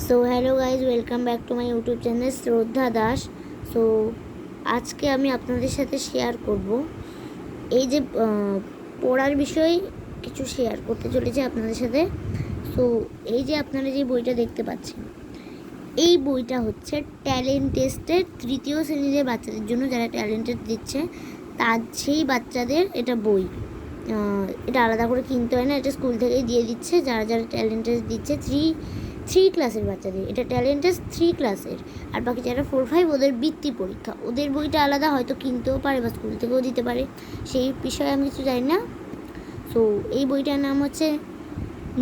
So hello guys, welcome back to my YouTube channel শ্রদ্ধা Das. So আজকে আমি আপনাদের সাথে শেয়ার করব এই যে পড়ার বিষয়ে কিছু শেয়ার করতে চলেছি আপনাদের সাথে। সো এই যে আপনারা যে বইটা দেখতে পাচ্ছেন, এই বইটা হচ্ছে ট্যালেন্ট টেস্টের তৃতীয় শ্রেণীর বাচ্চাদের জন্য, যারা ট্যালেন্ট টেস্ট দিচ্ছে তার সেই বাচ্চাদের এটা বই। এটা আলাদা করে কিনতে হয় না, এটা স্কুল থেকেই দিয়ে দিচ্ছে যারা যারা ট্যালেন্ট টেস্ট দিচ্ছে। থ্রি ক্লাসের বাচ্চাদের এটা ট্যালেন্ট টেস্ট 3 ক্লাসের। আর বাকি যারা 4-5 ওদের বৃত্তি পরীক্ষা, ওদের বইটা আলাদা, হয়তো কিনতেও পারে বা স্কুল থেকেও দিতে পারে, সেই বিষয়ে আমি কিছু জানি না। সো এই বইটার নাম হচ্ছে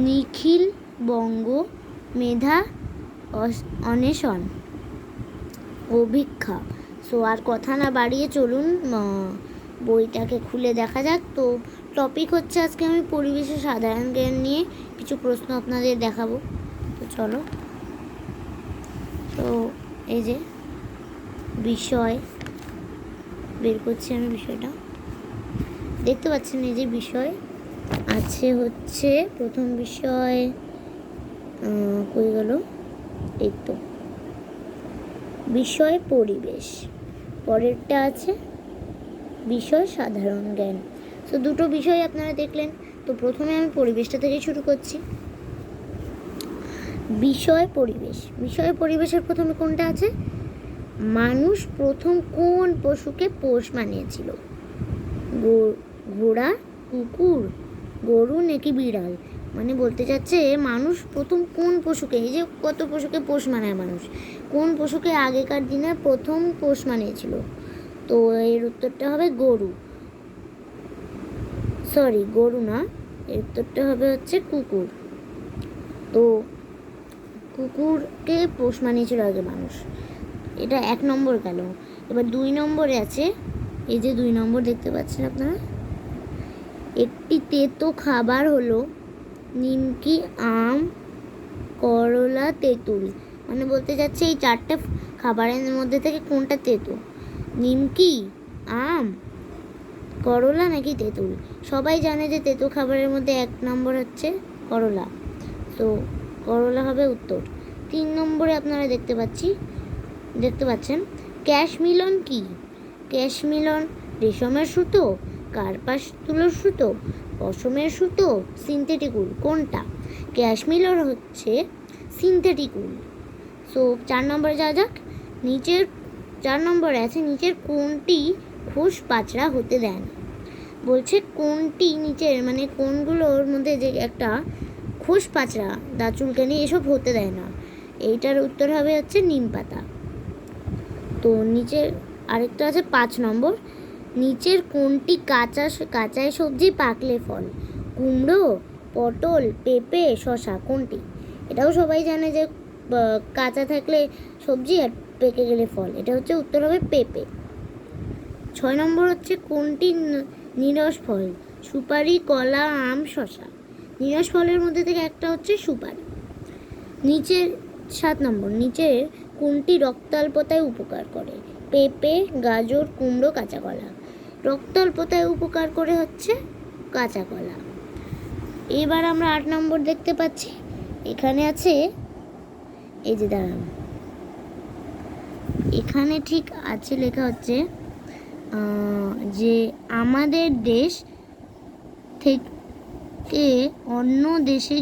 নিখিল বঙ্গ মেধা অন্বেষণ অভিক্ষা। সো আর কথা না বাড়িয়ে চলুন বইটাকে খুলে দেখা যাক। তো টপিক হচ্ছে আজকে আমি পরিবেশের সাধারণ জ্ঞান নিয়ে কিছু প্রশ্ন আপনাদের দেখাবো। তো চলো। তো এই যে বিষয় বের করছি আমি, বিষয়টা দেখতে পাচ্ছেন। এই যে বিষয় আছে হচ্ছে প্রথম বিষয়, কই গেল, এই তো বিষয় পরিবেশ। পরেরটা আছে বিষয় সাধারণ জ্ঞান। তো দুটো বিষয় আপনারা দেখলেন। তো প্রথমে আমি পরিবেশটা থেকে শুরু করছি। বিষয় পরিবেশ। বিষয় পরিবেশের প্রথমে কোনটা আছে? মানুষ প্রথম কোন পশুকে পোষ মানিয়েছিল? ঘোড়া, কুকুর, গরু নাকি বিড়াল? মানে বলতে চাচ্ছে মানুষ প্রথম কোন পশুকে, এই যে কত পশুকে পোষ মানায় মানুষ, কোন পশুকে আগেকার দিনে প্রথম পোষ মানিয়েছিল? তো এর উত্তরটা হবে গরু। সরি, গরু না, এর উত্তরটা হবে হচ্ছে কুকুর। তো কুকুরকে পোষ মানিয়েছিল আগে মানুষ। এটা 1 নম্বর গেল। এবার 2 নম্বরে আছে, এই যে 2 নম্বর দেখতে পাচ্ছেন আপনারা, একটি তেতো খাবার হলো নিমকি, আম, করলা, তেঁতুল। মানে বলতে যাচ্ছে এই 4টে খাবারের মধ্যে থেকে কোনটা তেতো? নিমকি, আম, করলা নাকি তেঁতুল? সবাই জানে যে তেতো খাবারের মধ্যে 1 নম্বর হচ্ছে করলা। তো করলা হবে উত্তর। 3 নম্বরে আপনারা দেখতে পাচ্ছেন ক্যাশ মিলন কি? ক্যাশ মিলন রেশমের সুতো, কার্পাস তুলোর সুতো, পশমের সুতো, সিনথেটিক উল। কোনটা? ক্যাশ মিলন হচ্ছে সিনথেটিক উল। সো 4 নম্বরে যা যাক। নিচের 4 নম্বরে আছে নিচের কোনটি খোস পাচড়া হতে দেয় না? বলছে কোনটি নিচের, মানে কোনগুলোর মধ্যে যে একটা খোস পাচড়া, দাঁত চুলকানি এসব হতে দেয় না? এইটার উত্তর হবে হচ্ছে নিম পাতা। তো নিচের আরেকটা আছে 5 নম্বর, নিচের কোনটি কাঁচায় সবজি পাকলে ফল? কুমড়ো, পটল, পেঁপে, শসা। কোনটি? এটাও সবাই জানে যে কাঁচা থাকলে সবজি আর পেকে গেলে ফল। এটা হচ্ছে উত্তর হবে পেঁপে। 6 নম্বর হচ্ছে কোনটি নিরস ফল? সুপারি, কলা, আম, শসা। নিরস ফলের মধ্যে থেকে একটা হচ্ছে সুপারি। নিচের 7 নম্বর, নিচের কোনটি রক্তাল্পতায় উপকার করে? পেঁপে, গাজর, কুমড়ো, কাঁচা কলা। রক্তাল্পতায় উপকার করে হচ্ছে কাঁচা কলা। এবার আমরা 8 নম্বর দেখতে পাচ্ছি, এখানে আছে, এই যে দাঁড়ান, এখানে ঠিক আছে লেখা হচ্ছে যে আমাদের দেশ থেকে অন্য দেশে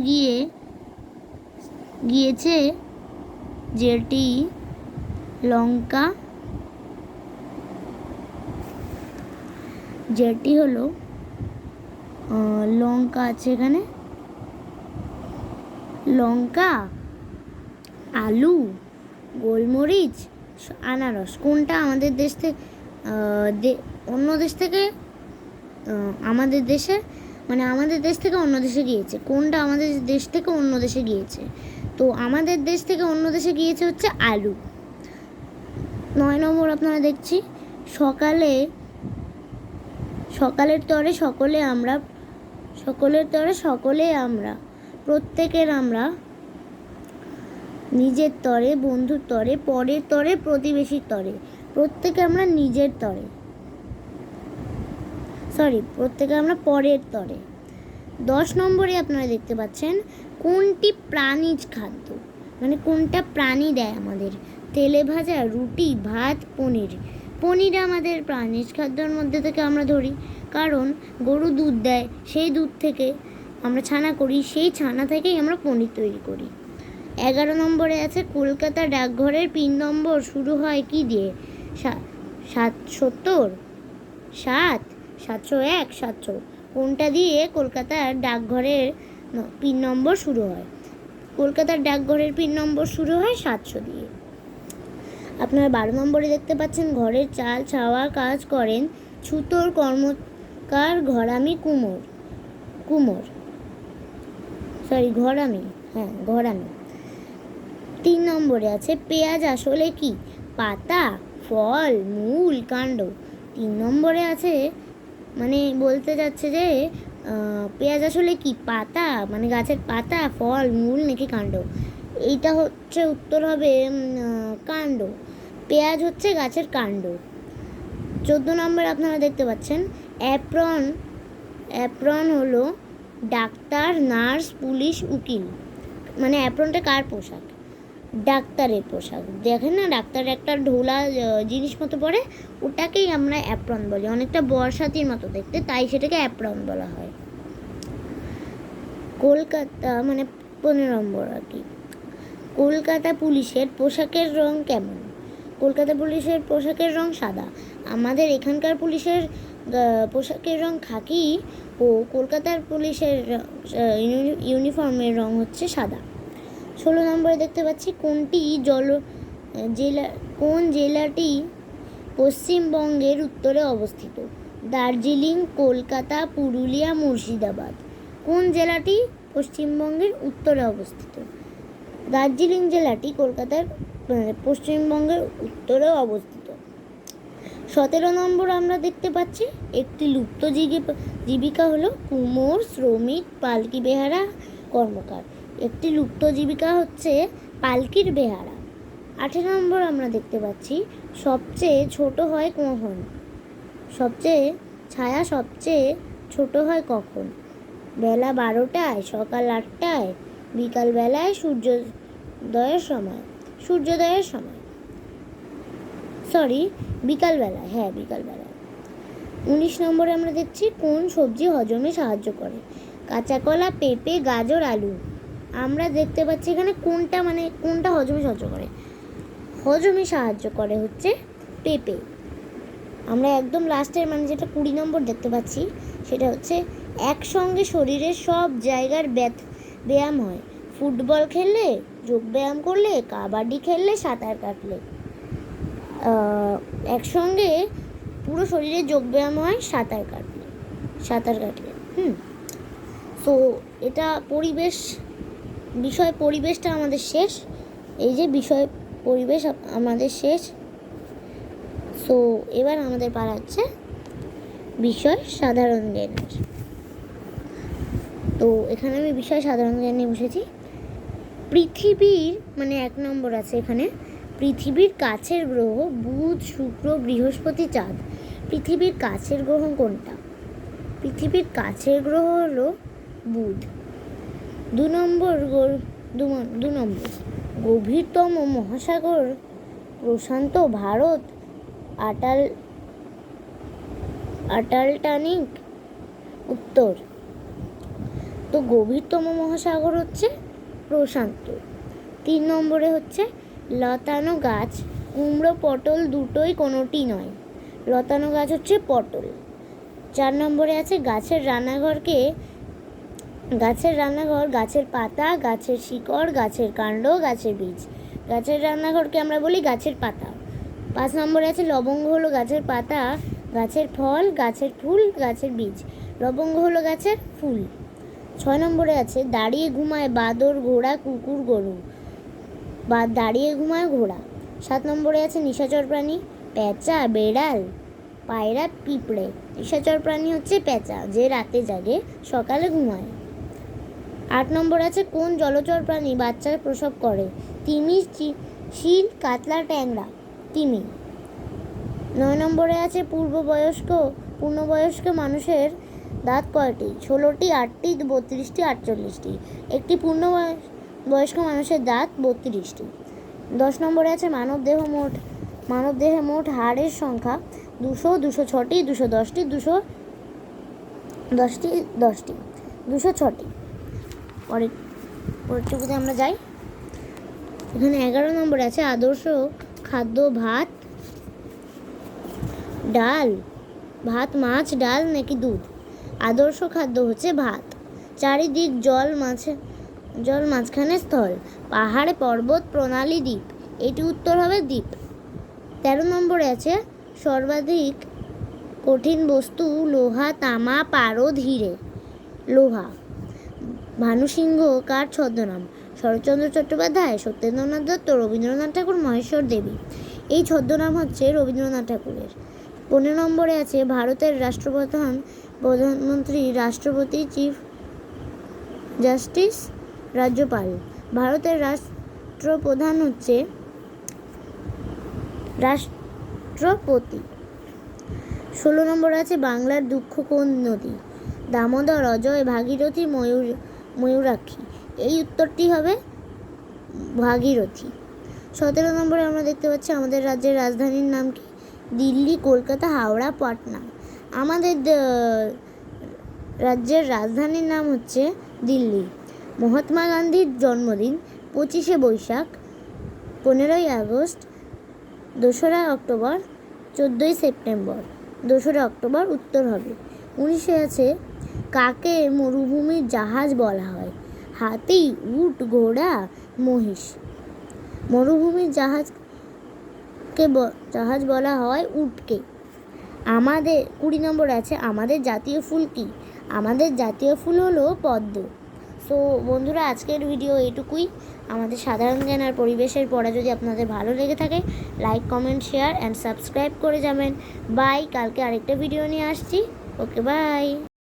গিয়েছে যেটি লঙ্কা, যেটি হলো লঙ্কা আছে এখানে, লঙ্কা, আলু, গোলমরিচ, আনারস। কোনটা আমাদের দেশ থেকে অন্য দেশ থেকে আমাদের দেশে, মানে আমাদের দেশ থেকে অন্য দেশে গিয়েছে? কোনটা আমাদের দেশ থেকে অন্য দেশে গিয়েছে? তো আমাদের দেশ থেকে অন্য দেশে গিয়েছে হচ্ছে আলু। 9 নম্বর আপনারা দেখছি, সকালের তরে সকলে আমরা, প্রত্যেকের আমরা, নিজের তরে, বন্ধুর তরে, পরের তরে, প্রতিবেশীর তরে। প্রত্যেকে আমরা নিজের তরে, প্রত্যেকে আমরা পরের তরে। 10 নম্বরে আপনারা দেখতে পাচ্ছেন কোনটি প্রাণীজ খাদ্য? মানে কোনটা প্রাণী দেয় আমাদের? তেলে ভাজা, রুটি, ভাত, পনির। পনির আমাদের প্রাণীজ খাদ্যের মধ্যে থেকে আমরা ধরি, কারণ গরু দুধ দেয়, সেই দুধ থেকে আমরা ছানা করি, সেই ছানা থেকেই আমরা পনির তৈরি করি। 11 নম্বরে আছে কলকাতা ডাকঘরের পিন নম্বর শুরু হয় কি দিয়ে? 770, 7, 701, 700। কোনটা দিয়ে কলকাতার ডাকঘরের পিন নম্বর শুরু হয়? কলকাতার ডাকঘরের পিন নম্বর শুরু হয় 700 দিয়ে। আপনারা 12 নম্বরে দেখতে পাচ্ছেন ঘরের চাল ছাওয়া কাজ করেন ছুতোর কর্মকার ঘরামি ঘরামি। 3 নম্বরে আছে পেঁয়াজ আসলে কি? পাতা, ফল, মূল, কাণ্ড। 3 নম্বরে আছে মানে বলতে যাচ্ছে যে পেঁয়াজ আসলে কি? পাতা, মানে গাছের পাতা, ফল, মূল নাকি কাণ্ড? এইটা হচ্ছে উত্তর হবে কাণ্ড। পেঁয়াজ হচ্ছে গাছের কাণ্ড। 14 নম্বর আপনারা দেখতে পাচ্ছেন অ্যাপ্রন হলো ডাক্তার, নার্স, পুলিশ, উকিল। মানে অ্যাপ্রনটা কার পোশাক? ডাক্তারের পোশাক। দেখেন না, ডাক্তার একটা ঢোলা জিনিস মতো পরে, ওটাকেই আমরা অ্যাপ্রন বলি। অনেকটা বর্ষাতির মতো দেখতে, তাই সেটাকে অ্যাপ্রন বলা হয়। কলকাতা মানে 15 নম্বর আর কি। কলকাতা পুলিশের পোশাকের রং কেমন? কলকাতা পুলিশের পোশাকের রং সাদা। আমাদের এখানকার পুলিশের পোশাকের রং খাকি ও কলকাতার পুলিশের ইউনিফর্মের রং হচ্ছে সাদা। 16 নম্বরে দেখতে পাচ্ছি কোন জেলাটি পশ্চিমবঙ্গের উত্তরে অবস্থিত? দার্জিলিং, কলকাতা, পুরুলিয়া, মুর্শিদাবাদ। কোন জেলাটি পশ্চিমবঙ্গের উত্তরে অবস্থিত? দার্জিলিং জেলাটি কলকাতার পশ্চিমবঙ্গের উত্তরে অবস্থিত। 17 নম্বর আমরা দেখতে পাচ্ছি একটি লুপ্ত জীবিকা হলো কুমোর, শ্রমিক, পালকি বেহারা, কর্মকার। একটি লুপ্ত জীবিকা হচ্ছে পালকির বেহারা। 18 নম্বর আমরা দেখতে পাচ্ছি সবচেয়ে ছোট হয় কখন? ছায়া সবচেয়ে ছোট হয় কখন? বেলা 12টায়, সকাল 8টায়, বিকালবেলায়, সূর্যোদয়ের সময়। বিকালবেলায়। 19 নম্বরে আমরা দেখছি কোন সবজি হজমে সাহায্য করে? কাঁচা কলা, পেঁপে, গাজর, আলু। আমরা দেখতে পাচ্ছি এখানে কোনটা হজমে সাহায্য করে? হজমে সাহায্য করে হচ্ছে পেঁপে। আমরা একদম লাস্টের মানে যেটা 20 নম্বর দেখতে পাচ্ছি সেটা হচ্ছে একসঙ্গে শরীরের সব জায়গার ব্যায়াম হয়। ফুটবল খেললে, যোগ ব্যায়াম করলে, কাবাডি খেললে, সাঁতার কাটলে। একসঙ্গে পুরো শরীরে যোগ ব্যায়াম হয় সাঁতার কাটলে। তো এটা পরিবেশটা আমাদের শেষ। এই যে পরিবেশ আমাদের শেষ। সো এবার আমাদের পালা হচ্ছে বিষয় সাধারণ জ্ঞানের। তো এখানে আমি বিষয় সাধারণ জ্ঞান নিয়ে বসেছি। পৃথিবীর মানে 1 নম্বর আছে এখানে, পৃথিবীর কাছের গ্রহ বুধ, শুক্র, বৃহস্পতি, চাঁদ। পৃথিবীর কাছের গ্রহ কোনটা? পৃথিবীর কাছের গ্রহ হলো বুধ। 2 নম্বর গভীরতম মহাসাগর প্রশান্ত, ভারত, আটালটানিক। উত্তর তো গভীরতম মহাসাগর হচ্ছে প্রশান্ত। 3 নম্বরে হচ্ছে লতানো গাছ কুমড়ো, পটল দুটোই কোনোটি নয়। লতানো গাছ হচ্ছে পটল। 4 নম্বরে আছে গাছের রান্নাঘর, গাছের পাতা, গাছের শিকড়, গাছের কাণ্ড, গাছের বীজ। গাছের রান্নাঘরকে আমরা বলি গাছের পাতা। 5 নম্বরে আছে লবঙ্গ হলো গাছের পাতা, গাছের ফল, গাছের ফুল, গাছের বীজ। লবঙ্গ হলো গাছের ফুল। 6 নম্বরে আছে দাঁড়িয়ে ঘুমায় বাদর, ঘোড়া, কুকুর, গরু। বা দাঁড়িয়ে ঘুমায় ঘোড়া। 7 নম্বরে আছে নিশাচর প্রাণী, পেঁচা, বেড়াল, পায়রা, পিঁপড়ে। নিশাচর প্রাণী হচ্ছে পেঁচা, যে রাতে জাগে সকালে ঘুমায়। 8 নম্বর আছে কোন জলচর প্রাণী বাচ্চা প্রসব করে? তিমি, শিল, কাতলা, ট্যাংরা। তিমি। 9 নম্বরে আছে পূর্ণবয়স্ক মানুষের দাঁত কয়টি? 16টি, 8টি, 32টি, 48টি। একটি বয়স্ক মানুষের দাঁত 32টি। 10 নম্বরে আছে মানবদেহে মোট হাড়ের সংখ্যা 200, 206টি, 210টি, 206টি। পরেরটুকুতে আমরা যাই। এখানে 11 নম্বরে আছে আদর্শ খাদ্য ভাত, মাছ, ডাল নাকি দুধ। আদর্শ খাদ্য হচ্ছে ভাত। চারিদিক জল মাঝখানে স্থল, পাহাড় পর্বত প্রণালী দ্বীপ। এটি উত্তর হবে দ্বীপ। 13 নম্বরে আছে সর্বাধিক কঠিন বস্তু লোহা, তামা, পারদ, হিরে। লোহা। ভানুসিংহ কার ছদ্মনাম? শরৎচন্দ্র চট্টোপাধ্যায়, সত্যেন্দ্রনাথ দত্ত, রবীন্দ্রনাথ ঠাকুর, মহেশ্বর দেবী। এই ছদ্মনাম হচ্ছে রবীন্দ্রনাথ ঠাকুরের। 15 নম্বরে আছে ভারতের প্রধানমন্ত্রী, রাষ্ট্রপতি, চিফ জাস্টিস, রাজ্যপাল। ভারতের রাষ্ট্রপ্রধান হচ্ছে রাষ্ট্রপতি। 16 নম্বরে আছে বাংলার দুঃখ কোন নদী? দামোদর, অজয়, ভাগীরথী, ময়ূরাক্ষী। এই উত্তরটি হবে ভাগীরথী। 17 নম্বরে আমরা দেখতে পাচ্ছি আমাদের রাজ্যের রাজধানীর নাম কি? দিল্লি, কলকাতা, হাওড়া, পাটনা। আমাদের রাজ্যের রাজধানীর নাম হচ্ছে দিল্লি। মহাত্মা গান্ধীর জন্মদিন 25শে বৈশাখ, 15ই আগস্ট, 2রা অক্টোবর, 14ই সেপ্টেম্বর। 2রা অক্টোবর উত্তর হবে। 19 আছে কাকে মরুভূমির জাহাজ বলা হয়? হাতি, উট, ঘোড়া, মহিষ। মরুভূমির জাহাজ বলা হয় উটকে। আমাদের 20 নম্বর আছে আমাদের জাতীয় ফুল কি? আমাদের জাতীয় ফুল হলো পদ্ম। সো বন্ধুরা, আজকের ভিডিও এটুকুই। আমাদের সাধারণ জ্ঞান আর পরিবেশের পড়া যদি আপনাদের ভালো লেগে থাকে, like, comment, share and subscribe করে যাবেন। বাই। কালকে আরেকটা ভিডিও নিয়ে আসছি। ওকে, বাই।